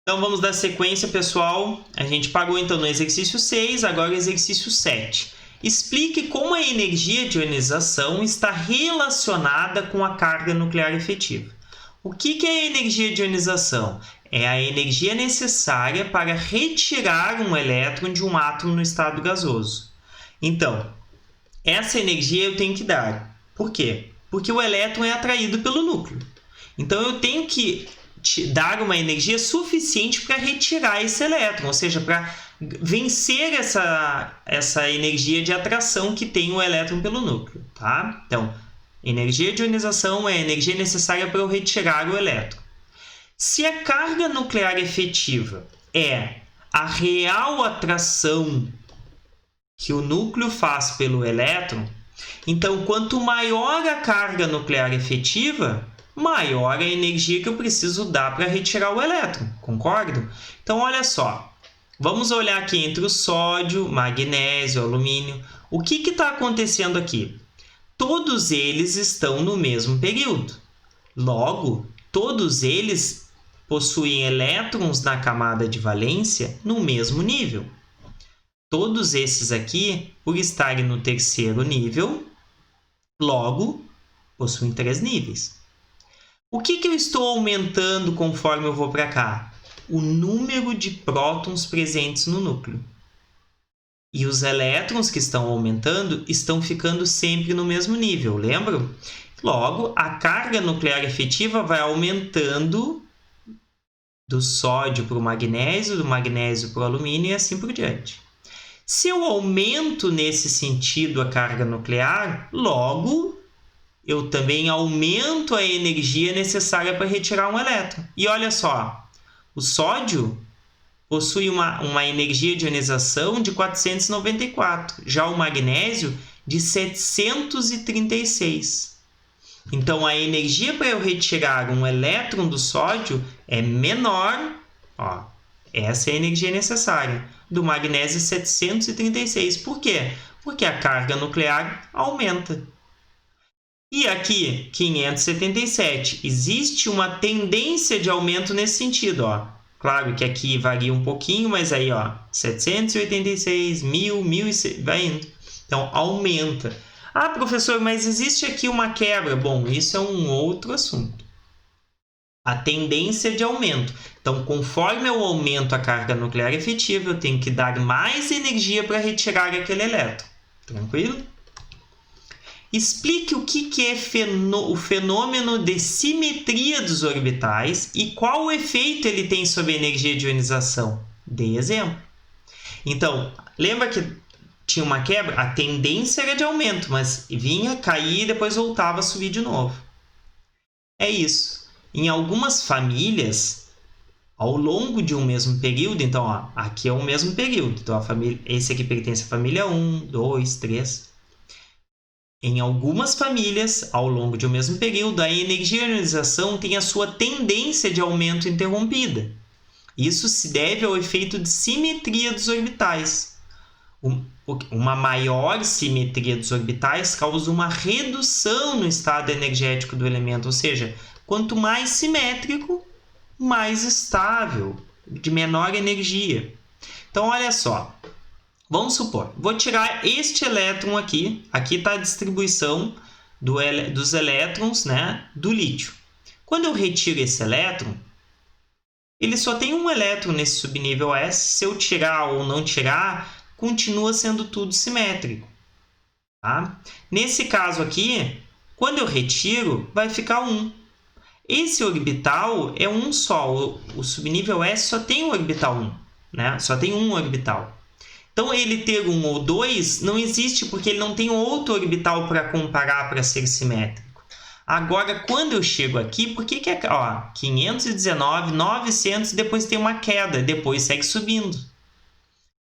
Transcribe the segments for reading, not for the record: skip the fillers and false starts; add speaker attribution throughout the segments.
Speaker 1: Então, vamos dar sequência, pessoal. A gente parou, então, no exercício 6, agora o exercício 7. Explique como a energia de ionização está relacionada com a carga nuclear efetiva. O que é a energia de ionização? É a energia necessária para retirar um elétron de um átomo no estado gasoso. Então, essa energia eu tenho que dar. Por quê? Porque o elétron é atraído pelo núcleo. Então, eu tenho que dar uma energia suficiente para retirar esse elétron, ou seja, para vencer essa energia de atração que tem o elétron pelo núcleo. Tá? Então, energia de ionização é a energia necessária para eu retirar o elétron. Se a carga nuclear efetiva é a real atração que o núcleo faz pelo elétron, então, quanto maior a carga nuclear efetiva, maior a energia que eu preciso dar para retirar o elétron, concordo? Então, olha só, vamos olhar aqui entre o sódio, magnésio, alumínio. O que está acontecendo aqui? Todos eles estão no mesmo período. Logo, todos eles possuem elétrons na camada de valência no mesmo nível. Todos esses aqui, por estarem no terceiro nível, logo, possuem 3 níveis. O que eu estou aumentando conforme eu vou para cá? O número de prótons presentes no núcleo. E os elétrons que estão aumentando estão ficando sempre no mesmo nível, lembram? Logo, a carga nuclear efetiva vai aumentando do sódio para o magnésio, do magnésio para o alumínio e assim por diante. Se eu aumento nesse sentido a carga nuclear, logo eu também aumento a energia necessária para retirar um elétron. E olha só, o sódio possui uma energia de ionização de 494, já o magnésio de 736. Então, a energia para eu retirar um elétron do sódio é menor, ó, essa é a energia necessária, do magnésio 736. Por quê? Porque a carga nuclear aumenta. E aqui, 577, existe uma tendência de aumento nesse sentido, ó. Claro que aqui varia um pouquinho, mas aí, ó, 786, 1000, 1000, vai indo. Então, aumenta. Ah, professor, mas existe aqui uma quebra. Bom, isso é um outro assunto. A tendência de aumento. Então, conforme eu aumento a carga nuclear efetiva, eu tenho que dar mais energia para retirar aquele elétron. Tranquilo? Explique o que é o fenômeno de simetria dos orbitais e qual o efeito ele tem sobre a energia de ionização. Dê exemplo. Então, lembra que tinha uma quebra? A tendência era de aumento, mas vinha, caía e depois voltava a subir de novo. É isso. Em algumas famílias, ao longo de um mesmo período, então, ó, aqui é o mesmo período. Então, esse aqui pertence à família 1, 2, 3. Em algumas famílias, ao longo de um mesmo período, a energia de ionização tem a sua tendência de aumento interrompida. Isso se deve ao efeito de simetria dos orbitais. Uma maior simetria dos orbitais causa uma redução no estado energético do elemento, ou seja, quanto mais simétrico, mais estável, de menor energia. Então, olha só. Vamos supor, vou tirar este elétron aqui. Aqui está a distribuição dos elétrons, né, do lítio. Quando eu retiro esse elétron, ele só tem um elétron nesse subnível S. Se eu tirar ou não tirar, continua sendo tudo simétrico. Tá? Nesse caso aqui, quando eu retiro, vai ficar 1. Esse orbital é um só. O subnível S só tem o orbital 1. Né? Só tem um orbital. Então, ele ter 1 ou 2 não existe porque ele não tem outro orbital para comparar para ser simétrico. Agora, quando eu chego aqui, por que é 519, 900 e depois tem uma queda, depois segue subindo?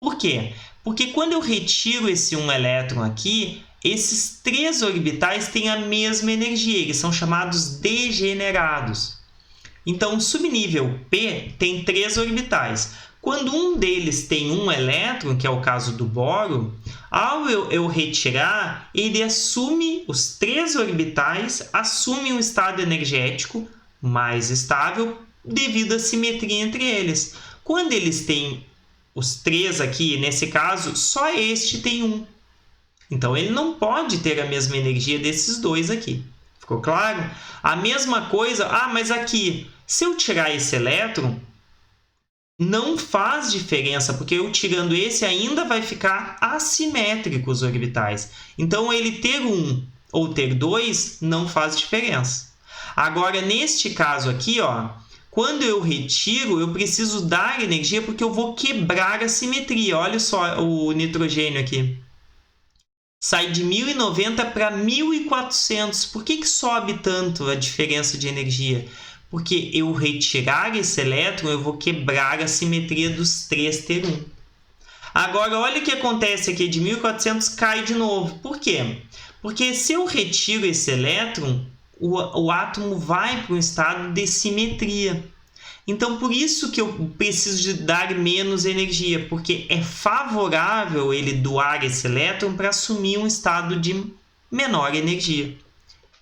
Speaker 1: Por quê? Porque quando eu retiro esse 1 elétron aqui, esses 3 orbitais têm a mesma energia, eles são chamados degenerados. Então, o subnível P tem 3 orbitais. Quando um deles tem 1 elétron, que é o caso do boro, ao eu retirar, ele assume, os 3 orbitais assumem um estado energético mais estável devido à simetria entre eles. Quando eles têm os 3 aqui, nesse caso, só este tem 1. Então, ele não pode ter a mesma energia desses dois aqui. Ficou claro? A mesma coisa... mas aqui, se eu tirar esse elétron, não faz diferença, porque eu tirando esse ainda vai ficar assimétrico os orbitais. Então, ele ter 1 ou ter 2 não faz diferença. Agora, neste caso aqui, quando eu retiro, eu preciso dar energia porque eu vou quebrar a simetria. Olha só o nitrogênio aqui. Sai de 1090 para 1400. Por que sobe tanto a diferença de energia? Porque eu retirar esse elétron, eu vou quebrar a simetria dos 3 ter 1. Agora, olha o que acontece aqui. De 1400 cai de novo. Por quê? Porque se eu retiro esse elétron, o átomo vai para um estado de simetria. Então, por isso que eu preciso de dar menos energia, porque é favorável ele doar esse elétron para assumir um estado de menor energia.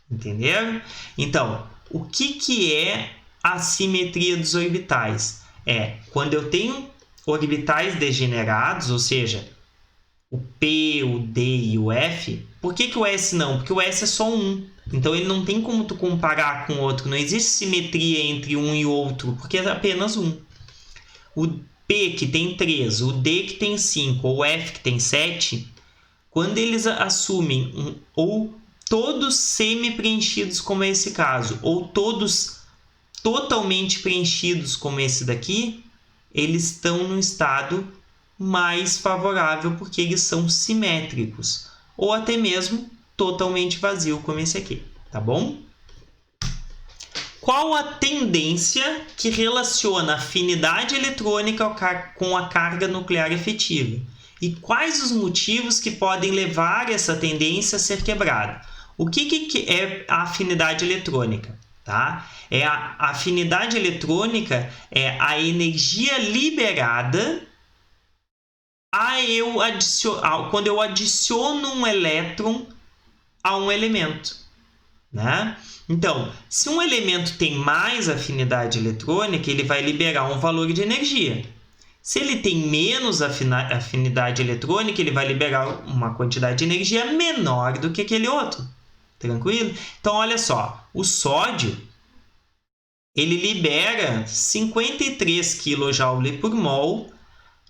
Speaker 1: Entenderam? Então, o que é a simetria dos orbitais? É quando eu tenho orbitais degenerados, ou seja, o P, o D e o F. Por que o S não? Porque o S é só 1. Então, ele não tem como tu comparar com o outro. Não existe simetria entre um e outro, porque é apenas 1. O P, que tem 3, o D, que tem 5, ou o F, que tem 7, quando eles assumem ou todos semi-preenchidos, como é esse caso, ou todos totalmente preenchidos, como esse daqui, eles estão no estado mais favorável, porque eles são simétricos. Ou até mesmo totalmente vazio, como esse aqui, tá bom? Qual a tendência que relaciona a afinidade eletrônica com a carga nuclear efetiva? E quais os motivos que podem levar essa tendência a ser quebrada? O que é a afinidade eletrônica? Tá? A afinidade eletrônica é a energia liberada quando eu adiciono um elétron a um elemento, né? Então, se um elemento tem mais afinidade eletrônica, ele vai liberar um valor de energia. Se ele tem menos afinidade eletrônica, ele vai liberar uma quantidade de energia menor do que aquele outro. Tranquilo? Então, olha só. O sódio, ele libera 53 kJ por mol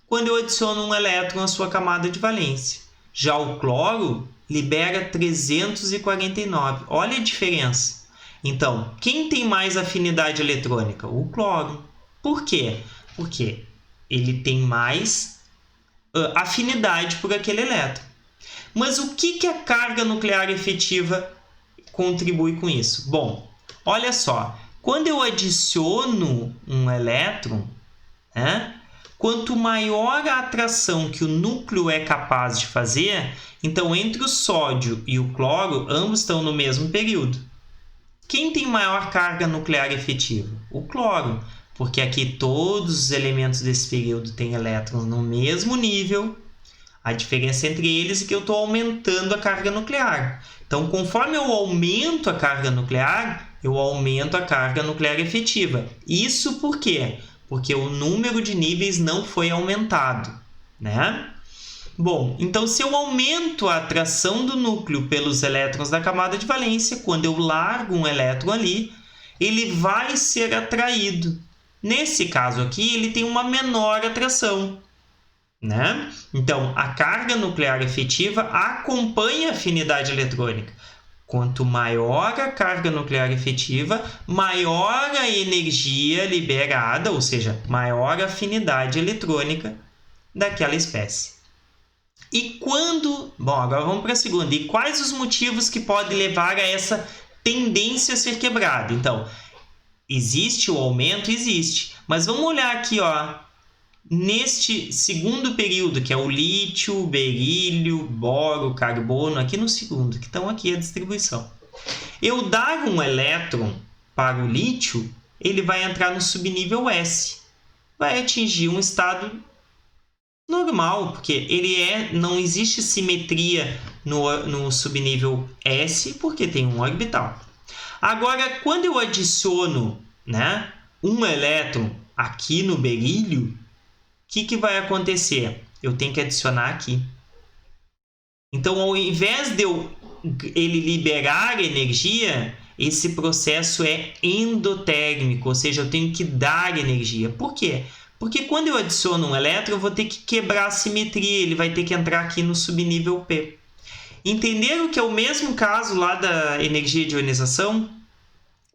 Speaker 1: quando eu adiciono um elétron à sua camada de valência. Já o cloro libera 349. Olha a diferença. Então, quem tem mais afinidade eletrônica? O cloro. Por quê? Porque ele tem mais afinidade por aquele elétron. Mas o que a carga nuclear efetiva contribui com isso? Bom, olha só. Quando eu adiciono um elétron, quanto maior a atração que o núcleo é capaz de fazer, então entre o sódio e o cloro, ambos estão no mesmo período. Quem tem maior carga nuclear efetiva? O cloro, porque aqui todos os elementos desse período têm elétrons no mesmo nível. A diferença entre eles é que eu estou aumentando a carga nuclear. Então, conforme eu aumento a carga nuclear, eu aumento a carga nuclear efetiva. Isso por quê? Porque o número de níveis não foi aumentado, né? Bom, então se eu aumento a atração do núcleo pelos elétrons da camada de valência, quando eu largo um elétron ali, ele vai ser atraído. Nesse caso aqui, ele tem uma menor atração, né? Então, a carga nuclear efetiva acompanha a afinidade eletrônica. Quanto maior a carga nuclear efetiva, maior a energia liberada, ou seja, maior a afinidade eletrônica daquela espécie. E quando... Bom, agora vamos para a segunda. E quais os motivos que podem levar a essa tendência a ser quebrada? Então, existe o aumento? Existe. Mas vamos olhar aqui, neste segundo período, que é o lítio, berílio, boro, carbono, aqui no segundo, que estão aqui a distribuição. Eu dar um elétron para o lítio, ele vai entrar no subnível S. Vai atingir um estado normal, porque não existe simetria no subnível S, porque tem um orbital. Agora, quando eu adiciono, um elétron aqui no berílio, o que vai acontecer? Eu tenho que adicionar aqui. Então, ao invés de ele liberar energia, esse processo é endotérmico, ou seja, eu tenho que dar energia. Por quê? Porque quando eu adiciono um elétron, eu vou ter que quebrar a simetria, ele vai ter que entrar aqui no subnível P. Entenderam que é o mesmo caso lá da energia de ionização?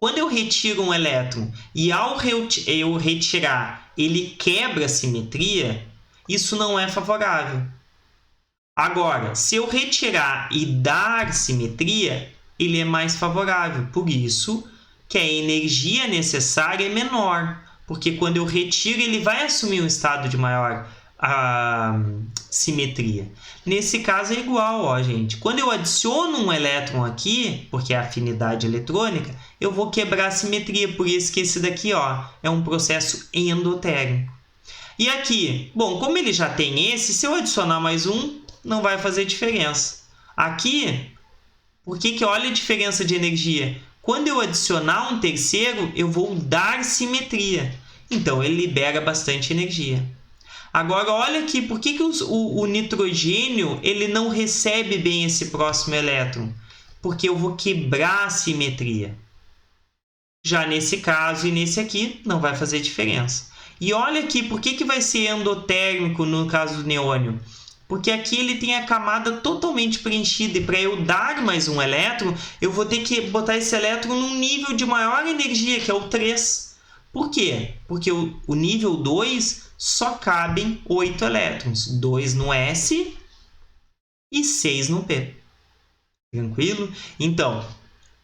Speaker 1: Quando eu retiro um elétron e ao eu retirar ele quebra a simetria, isso não é favorável. Agora, se eu retirar e dar simetria, ele é mais favorável. Por isso que a energia necessária é menor. Porque quando eu retiro, ele vai assumir um estado de maior simetria. Nesse caso é igual, ó, gente. Quando eu adiciono um elétron aqui, porque é afinidade eletrônica, eu vou quebrar a simetria. Por isso que esse daqui, ó, é um processo endotérmico. E aqui, bom, como ele já tem esse, se eu adicionar mais um, não vai fazer diferença. Aqui, por que olha a diferença de energia? Quando eu adicionar um terceiro, eu vou dar simetria. Então, ele libera bastante energia. Agora, olha aqui, por que o nitrogênio ele não recebe bem esse próximo elétron? Porque eu vou quebrar a simetria. Já nesse caso e nesse aqui, não vai fazer diferença. E olha aqui, por que vai ser endotérmico no caso do neônio? Porque aqui ele tem a camada totalmente preenchida e para eu dar mais um elétron, eu vou ter que botar esse elétron num nível de maior energia, que é o 3. Por quê? Porque o nível 2 só cabem 8 elétrons. 2 no S e 6 no P. Tranquilo? Então,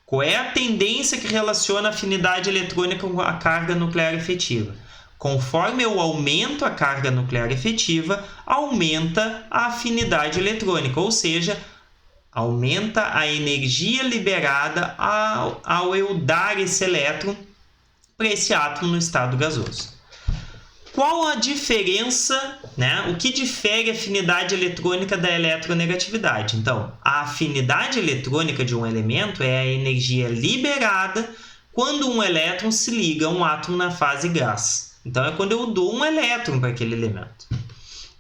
Speaker 1: qual é a tendência que relaciona a afinidade eletrônica com a carga nuclear efetiva? Conforme eu aumento a carga nuclear efetiva, aumenta a afinidade eletrônica, ou seja, aumenta a energia liberada ao eu dar esse elétron para esse átomo no estado gasoso. Qual a diferença, né? O que difere a afinidade eletrônica da eletronegatividade? Então, a afinidade eletrônica de um elemento é a energia liberada quando um elétron se liga a um átomo na fase gás. Então, é quando eu dou um elétron para aquele elemento.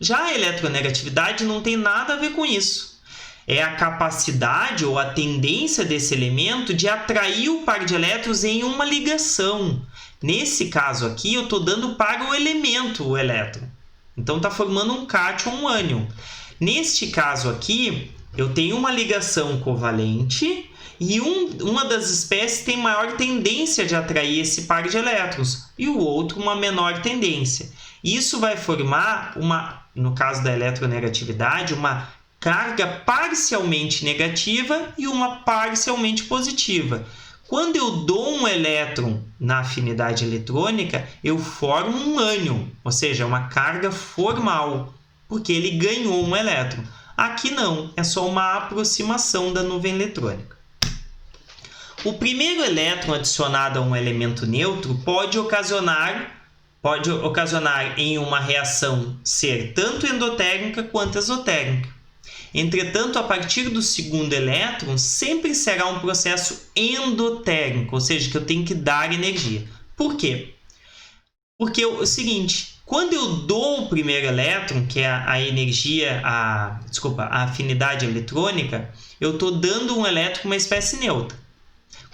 Speaker 1: Já a eletronegatividade não tem nada a ver com isso. É a capacidade ou a tendência desse elemento de atrair o par de elétrons em uma ligação. Nesse caso aqui, eu estou dando para o elemento o elétron. Então, está formando um cátion, um ânion. Neste caso aqui, eu tenho uma ligação covalente e uma das espécies tem maior tendência de atrair esse par de elétrons e o outro uma menor tendência. Isso vai formar, no caso da eletronegatividade, uma carga parcialmente negativa e uma parcialmente positiva. Quando eu dou um elétron na afinidade eletrônica, eu formo um ânion, ou seja, uma carga formal, porque ele ganhou um elétron. Aqui não, é só uma aproximação da nuvem eletrônica. O primeiro elétron adicionado a um elemento neutro pode ocasionar em uma reação ser tanto endotérmica quanto exotérmica. Entretanto, a partir do segundo elétron, sempre será um processo endotérmico, ou seja, que eu tenho que dar energia. Por quê? Porque é o seguinte, quando eu dou o primeiro elétron, que é a afinidade eletrônica, eu estou dando um elétron com uma espécie neutra.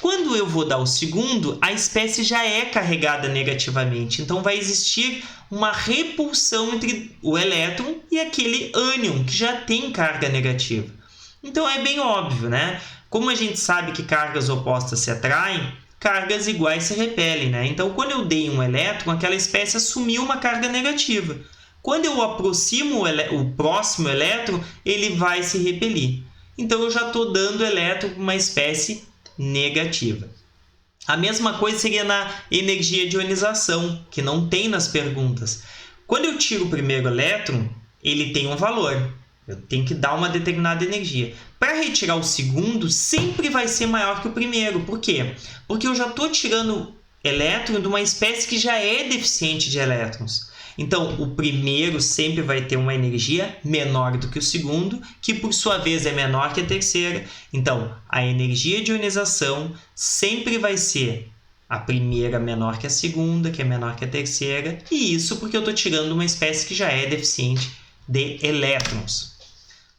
Speaker 1: Quando eu vou dar o segundo, a espécie já é carregada negativamente. Então, vai existir uma repulsão entre o elétron e aquele ânion, que já tem carga negativa. Então, é bem óbvio, né? Como a gente sabe que cargas opostas se atraem, cargas iguais se repelem, né? Então, quando eu dei um elétron, aquela espécie assumiu uma carga negativa. Quando eu aproximo o próximo elétron, ele vai se repelir. Então, eu já estou dando elétron para uma espécie negativa. A mesma coisa seria na energia de ionização, que não tem nas perguntas. Quando eu tiro o primeiro elétron, ele tem um valor. Eu tenho que dar uma determinada energia. Para retirar o segundo, sempre vai ser maior que o primeiro. Por quê? Porque eu já estou tirando elétron de uma espécie que já é deficiente de elétrons. Então, o primeiro sempre vai ter uma energia menor do que o segundo, que por sua vez é menor que a terceira. Então, a energia de ionização sempre vai ser A primeira menor que a segunda, que é menor que a terceira. E isso porque eu estou tirando uma espécie que já é deficiente de elétrons.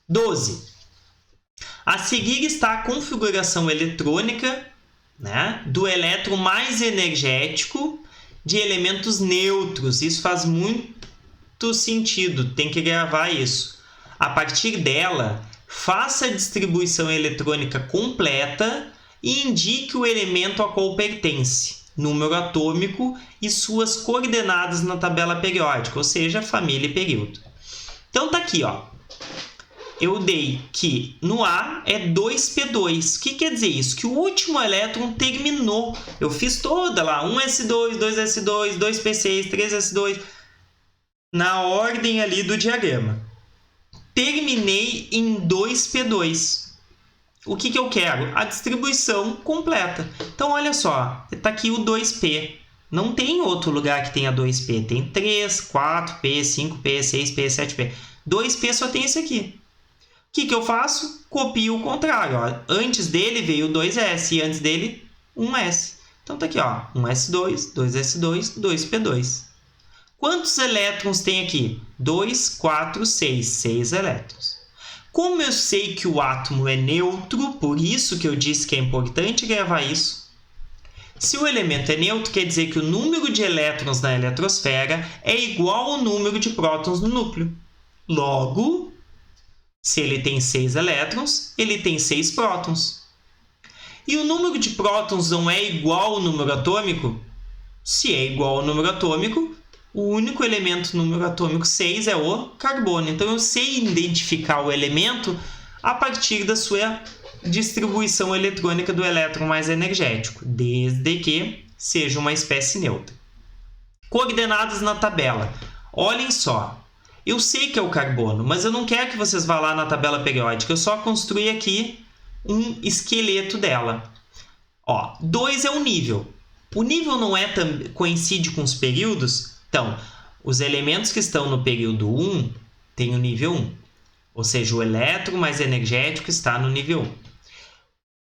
Speaker 1: 12. A seguir está a configuração eletrônica, né, do elétron mais energético de elementos neutros. Isso faz muito sentido, tem que gravar isso. A partir dela, faça a distribuição eletrônica completa e indique o elemento a qual pertence, número atômico e suas coordenadas na tabela periódica, ou seja, família e período. Então tá aqui, ó. Eu dei que no A é 2p2. O que quer dizer isso? Que o último elétron terminou. Eu fiz toda lá, 1s2, 2s2, 2p6, 3s2, na ordem ali do diagrama. Terminei em 2p2. O que eu quero? A distribuição completa. Então, olha só, está aqui o 2p. Não tem outro lugar que tenha 2p. Tem 3, 4p, 5p, 6p, 7p. 2p só tem esse aqui. O que eu faço? Copio o contrário. Ó. Antes dele veio 2s e antes dele 1s. Então, está aqui, ó, 1s2, 2s2, 2p2. Quantos elétrons tem aqui? 2, 4, 6. 6 elétrons. Como eu sei que o átomo é neutro, por isso que eu disse que é importante gravar isso. Se o elemento é neutro, quer dizer que o número de elétrons na eletrosfera é igual ao número de prótons no núcleo. Logo, se ele tem 6 elétrons, ele tem 6 prótons. E o número de prótons não é igual ao número atômico? Se é igual ao número atômico, o único elemento número atômico 6 é o carbono. Então, eu sei identificar o elemento a partir da sua distribuição eletrônica do elétron mais energético, desde que seja uma espécie neutra. Coordenadas na tabela. Olhem só. Eu sei que é o carbono, mas eu não quero que vocês vá lá na tabela periódica. Eu só construí aqui um esqueleto dela. Ó, 2 é o nível. O nível não coincide com os períodos? Então, os elementos que estão no período 1 têm o nível 1. Ou seja, o elétron mais energético está no nível 1.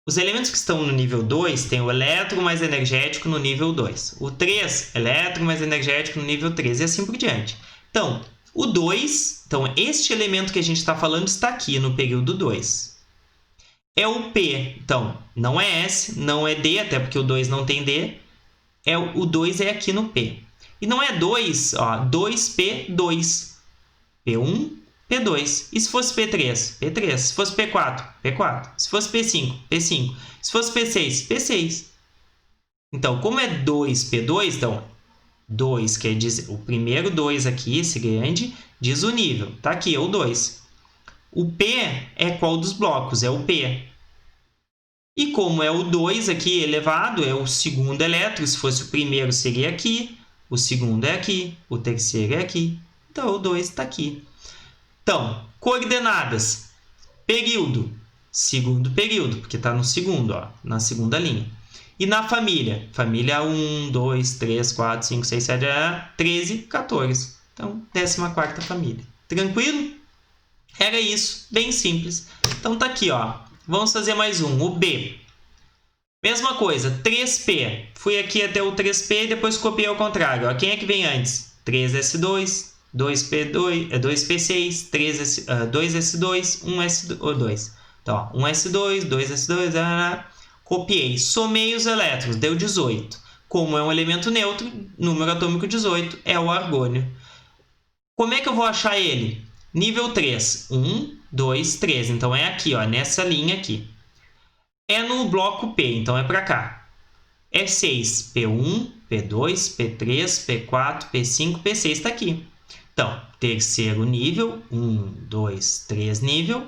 Speaker 1: Os elementos que estão no nível 2 têm o elétron mais energético no nível 2. O 3, elétron mais energético no nível 3 e assim por diante. Então, o 2, então este elemento que a gente está falando está aqui no período 2. É o P, então não é S, não é D, até porque o 2 não tem D. O 2 é aqui no P. E não é 2, ó, 2P2. P1, P2. E se fosse P3? P3. Se fosse P4? P4. Se fosse P5? P5. Se fosse P6? P6. Então, como é 2P2, então 2 quer dizer, o primeiro 2 aqui, esse grande, diz o nível. Tá aqui, é o 2. O P é qual dos blocos? É o P. E como é o 2 aqui elevado, é o segundo elétron. Se fosse o primeiro, seria aqui. O segundo é aqui. O terceiro é aqui. Então, o 2 está aqui. Então, coordenadas. Período. Segundo período, porque está no segundo, ó, na segunda linha. E na família? Família 1, 2, 3, 4, 5, 6, 7, 13, 14. Então, 14ª família. Tranquilo? Era isso. Bem simples. Então, tá aqui, ó. Vamos fazer mais um. O B. Mesma coisa. 3P. Fui aqui até o 3P e depois copiei ao contrário. Ó. Quem é que vem antes? 3S2, 2P2, 2P6, 2S2, 1S2. Então, ó, 1S2, 2S2, copiei. Somei os elétrons, deu 18. Como é um elemento neutro, número atômico 18, é o argônio. Como é que eu vou achar ele? Nível 3. 1, 2, 3. Então, é aqui, ó, nessa linha aqui. É no bloco P, então é para cá. É 6. P1, P2, P3, P4, P5, P6 está aqui. Então, terceiro nível, 1, 2, 3 nível,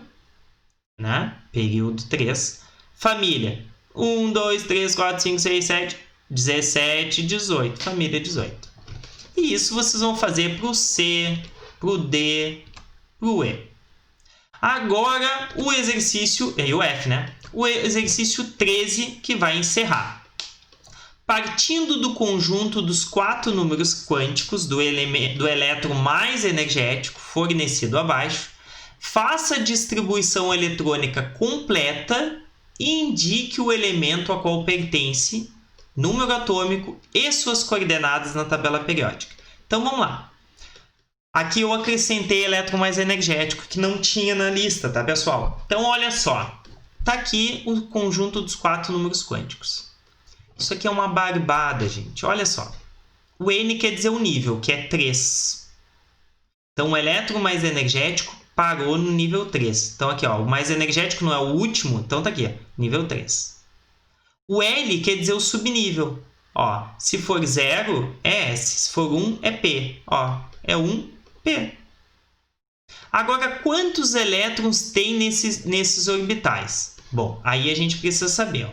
Speaker 1: né? Período 3. Família, 1, 2, 3, 4, 5, 6, 7, 17, 18. Família 18. E isso vocês vão fazer para o C, para o D, para o E. Agora, o exercício, e o F, né? O exercício 13 que vai encerrar. Partindo do conjunto dos 4 números quânticos do elétron mais energético fornecido abaixo, faça a distribuição eletrônica completa e indique o elemento a qual pertence número atômico e suas coordenadas na tabela periódica. Então vamos lá. Aqui eu acrescentei elétron mais energético, que não tinha na lista, tá, pessoal? Então olha só, tá aqui o conjunto dos 4 números quânticos. Isso aqui é uma barbada, gente. Olha só. O N quer dizer o nível, que é 3. Então o elétron mais energético parou no nível 3. Então aqui, ó, o mais energético não é o último, então tá aqui, ó, nível 3. O L quer dizer o subnível. Ó, se for 0, é S. Se for 1, é P. Ó, é 1P. Agora, quantos elétrons tem nesses orbitais? Bom, aí a gente precisa saber. Ó.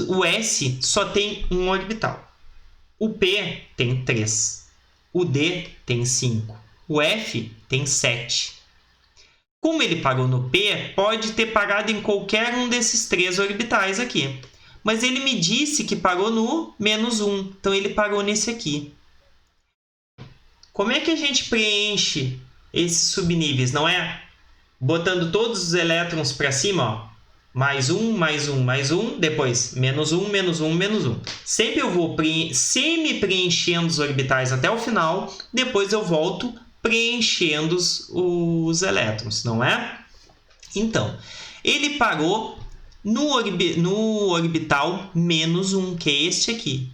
Speaker 1: O S só tem um orbital. O P tem 3. O D tem 5. O F tem 7. Como ele parou no P, pode ter parado em qualquer um desses 3 orbitais aqui. Mas ele me disse que parou no -1. Então, ele parou nesse aqui. Como é que a gente preenche esses subníveis? Não é botando todos os elétrons para cima, ó. Mais um, mais um, mais um. Depois, -1, -1, -1. Sempre eu vou semi-preenchendo os orbitais até o final. Depois eu volto preenchendo os elétrons, não é? Então, ele parou no orbital -1, que é este aqui.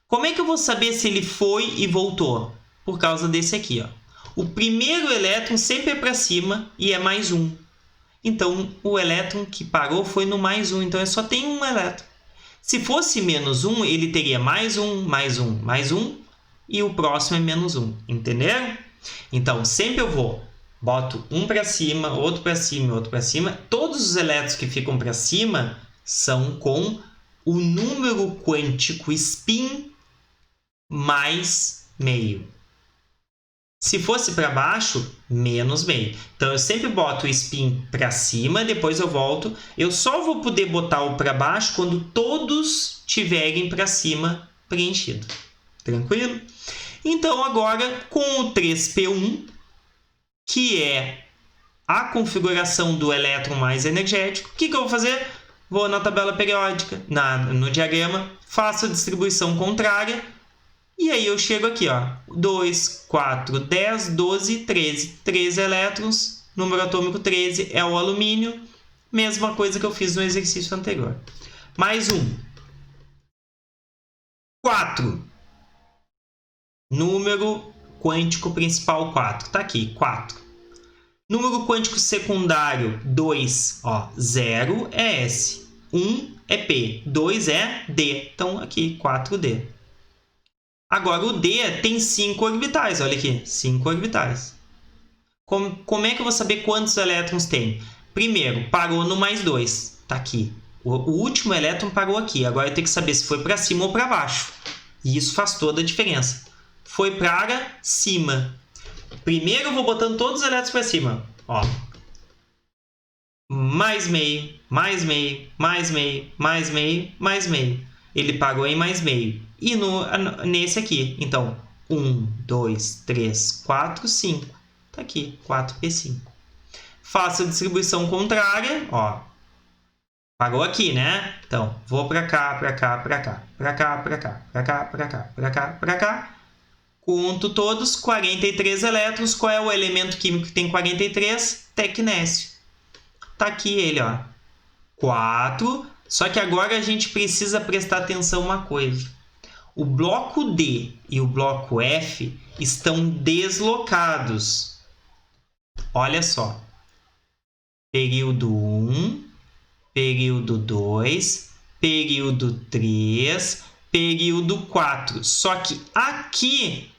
Speaker 1: Como é que eu vou saber se ele foi e voltou? Por causa desse aqui, ó. O primeiro elétron sempre é para cima e é +1. Então, o elétron que parou foi no +1, então só tem um elétron. Se fosse -1, ele teria +1, +1, +1 e o próximo é -1, entenderam? Então, sempre eu boto um para cima, outro para cima, outro para cima. Todos os elétrons que ficam para cima são com o número quântico spin mais meio. Se fosse para baixo, menos meio. Então, eu sempre boto o spin para cima, depois eu volto. Eu só vou poder botar o para baixo quando todos tiverem para cima preenchido. Tranquilo? Então, agora, com o 3p1, que é a configuração do elétron mais energético, o que eu vou fazer? Vou na tabela periódica, no diagrama, faço a distribuição contrária, e aí eu chego aqui, ó, 2, 4, 10, 12, 13. 13 elétrons, número atômico 13 é o alumínio, mesma coisa que eu fiz no exercício anterior. Mais um. 4. Número quântico principal 4. Tá aqui, 4. Número quântico secundário 2, ó, 0 é S, 1 é P, 2 é D. Então, aqui, 4D. Agora, o D tem 5 orbitais. Olha aqui, 5 orbitais. Como é que eu vou saber quantos elétrons tem? Primeiro, parou no +2. Tá aqui. O último elétron parou aqui. Agora, eu tenho que saber se foi para cima ou para baixo. E isso faz toda a diferença. Foi para cima. Primeiro, eu vou botando todos os elétrons para cima. Ó. Mais meio, mais meio, mais meio, mais meio, mais meio. Ele parou em mais meio. E nesse aqui, então, 1, 2, 3, 4, 5. Tá aqui, 4p5. Faço a distribuição contrária, ó. Parou aqui, né? Então, vou para cá, para cá, para cá, para cá, para cá, para cá, para cá, para cá, para cá. Conto todos, 43 elétrons. Qual é o elemento químico que tem 43? Tecnésio. Tá aqui ele, ó. 4. Só que agora a gente precisa prestar atenção em uma coisa. O bloco D e o bloco F estão deslocados. Olha só. Período 1, período 2, período 3, período 4. Só que aqui,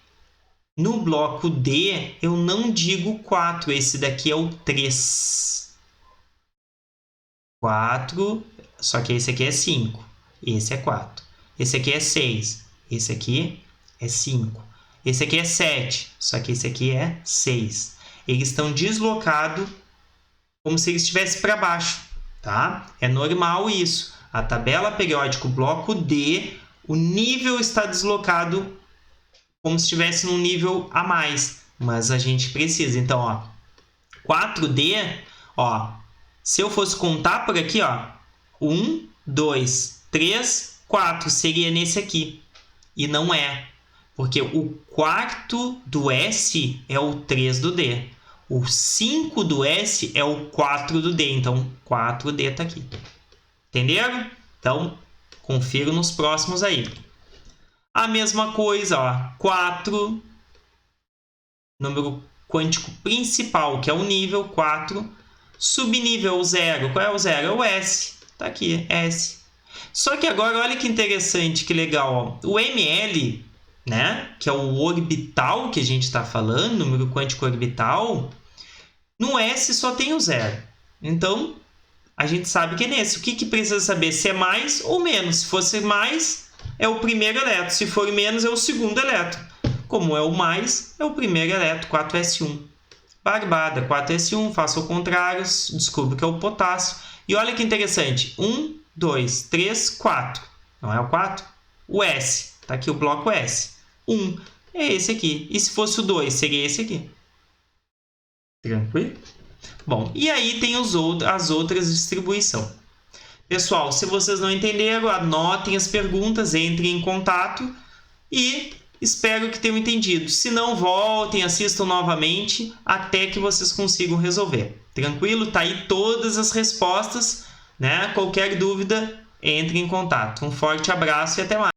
Speaker 1: no bloco D, eu não digo 4. Esse daqui é o 3. 4, só que esse aqui é 5. Esse é 4. Esse aqui é 6. Esse aqui é 5. Esse aqui é 7. Só que esse aqui é 6. Eles estão deslocados como se eles estivessem para baixo. Tá? É normal isso. A tabela periódica, o bloco D, o nível está deslocado como se estivesse num nível a mais. Mas a gente precisa. Então, ó, 4D, ó, se eu fosse contar por aqui, ó, 1, 2, 3, 4 seria nesse aqui. E não é. Porque o quarto do S é o 3 do D. O 5 do S é o 4 do D. Então, 4D está aqui. Entenderam? Então, confiro nos próximos aí. A mesma coisa, ó. 4, número quântico principal, que é o nível 4. Subnível 0. Qual é o 0? É o S. Está aqui, S. Só que agora, olha que interessante, que legal. Ó. O ML, né, que é o orbital que a gente está falando, número quântico orbital, no S só tem o 0. Então, a gente sabe que é nesse. O que precisa saber? Se é mais ou menos. Se fosse mais, é o primeiro elétron. Se for menos, é o segundo elétron. Como é o mais, é o primeiro elétron, 4s1. Barbada, 4s1, faça o contrário, descubra que é o potássio. E olha que interessante, 1, 2, 3, 4. Não é o 4? O S, tá aqui o bloco S. 1 é esse aqui. E se fosse o 2, seria esse aqui. Tranquilo? Bom, e aí tem as outras distribuições. Pessoal, se vocês não entenderam, anotem as perguntas, entrem em contato e espero que tenham entendido. Se não, voltem, assistam novamente até que vocês consigam resolver. Tranquilo? Tá aí todas as respostas, né? Qualquer dúvida, entre em contato. Um forte abraço e até mais.